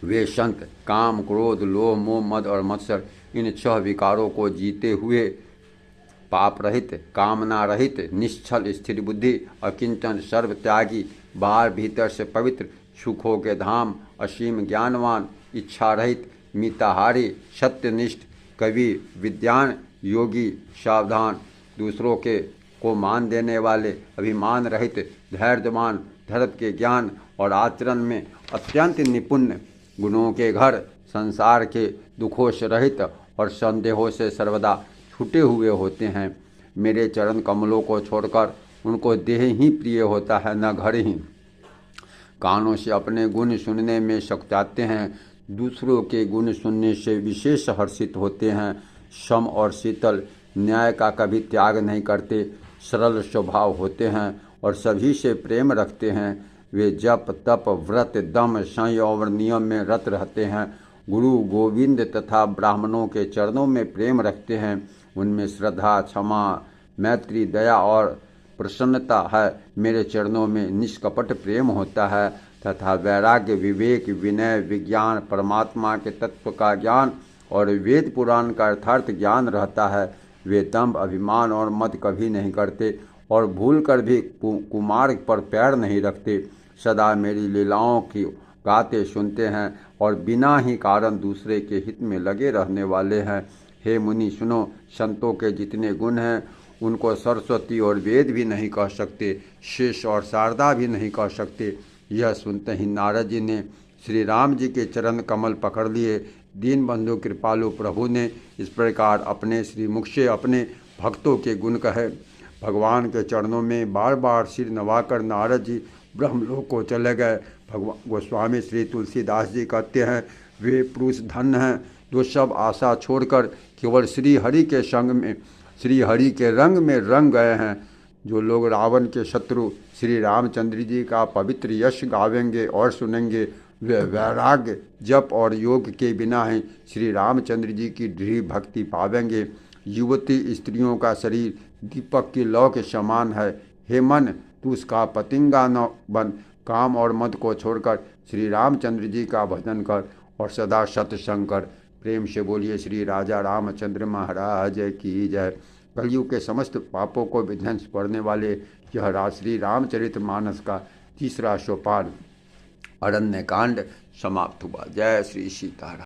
वे संत काम, क्रोध, लोभ, मोह, मद और मत्सर इन 6 विकारों को जीते हुए पाप रहित, कामना रहित, निश्चल, स्थिर बुद्धि, अकिंचन, सर्व त्यागी, बाहर भीतर से पवित्र, सुखों के धाम, असीम ज्ञानवान, इच्छा रहित, मिताहारी, सत्यनिष्ठ, कवि, विद्वान, योगी, सावधान, दूसरों के को मान देने वाले, अभिमान रहित, धैर्यवान, धर्म के ज्ञान और आचरण में अत्यंत निपुण, गुणों के घर, संसार के दुखों से रहित और संदेहों से सर्वदा छूटे हुए होते हैं। मेरे चरण कमलों को छोड़कर उनको देह ही प्रिय होता है, न घर ही। कानों से अपने गुण सुनने में सकचाते हैं, दूसरों के गुण सुनने से विशेष हर्षित होते हैं। सम और शीतल, न्याय का कभी त्याग नहीं करते, सरल स्वभाव होते हैं और सभी से प्रेम रखते हैं। वे जप, तप, व्रत, दम, संयम और नियम में रत रहते हैं। गुरु गोविंद तथा ब्राह्मणों के चरणों में प्रेम रखते हैं। उनमें श्रद्धा, क्षमा, मैत्री, दया और प्रसन्नता है। मेरे चरणों में निष्कपट प्रेम होता है तथा वैराग्य, विवेक, विनय, विज्ञान, परमात्मा के तत्व का ज्ञान और वेद पुराण का यथार्थ ज्ञान रहता है। वे दंभ, अभिमान और मद कभी नहीं करते और भूल कर भी कुमार्ग पर पैर नहीं रखते। सदा मेरी लीलाओं की गाते सुनते हैं और बिना ही कारण दूसरे के हित में लगे रहने वाले हैं। हे मुनि सुनो, संतों के जितने गुण हैं उनको सरस्वती और वेद भी नहीं कह सकते, शेष और शारदा भी नहीं कह सकते। यह सुनते ही नारद जी ने श्री राम जी के चरण कमल पकड़ लिए। दीनबंधु कृपालु प्रभु ने इस प्रकार अपने श्रीमुख से अपने भक्तों के गुण कहे। भगवान के चरणों में बार बार सिर नवाकर नारद जी ब्रह्मलोक को चले गए। भगवान गोस्वामी श्री तुलसीदास जी कहते हैं, वे पुरुष धन्य हैं जो सब आशा छोड़कर केवल श्री हरि के संग में, श्री हरि के रंग में रंग गए हैं। जो लोग रावण के शत्रु श्री रामचंद्र जी का पवित्र यश गावेंगे और सुनेंगे, वे वैराग्य, जप और योग के बिना ही श्री रामचंद्र जी की दृढ़ भक्ति पावेंगे। युवती स्त्रियों का शरीर दीपक की लौ के समान है। हे मन, तू उसका पतिंगा न बन, काम और मद को छोड़कर श्री रामचंद्र जी का भजन कर और सदा सत्संग कर। प्रेम से बोलिए श्री राजा रामचंद्र महाराज की जय। कलयुग के समस्त पापों को विध्वंस करने वाले यह श्री रामचरितमानस का 3रा सोपान अरण्य कांड समाप्त हुआ। जय श्री सीताराम।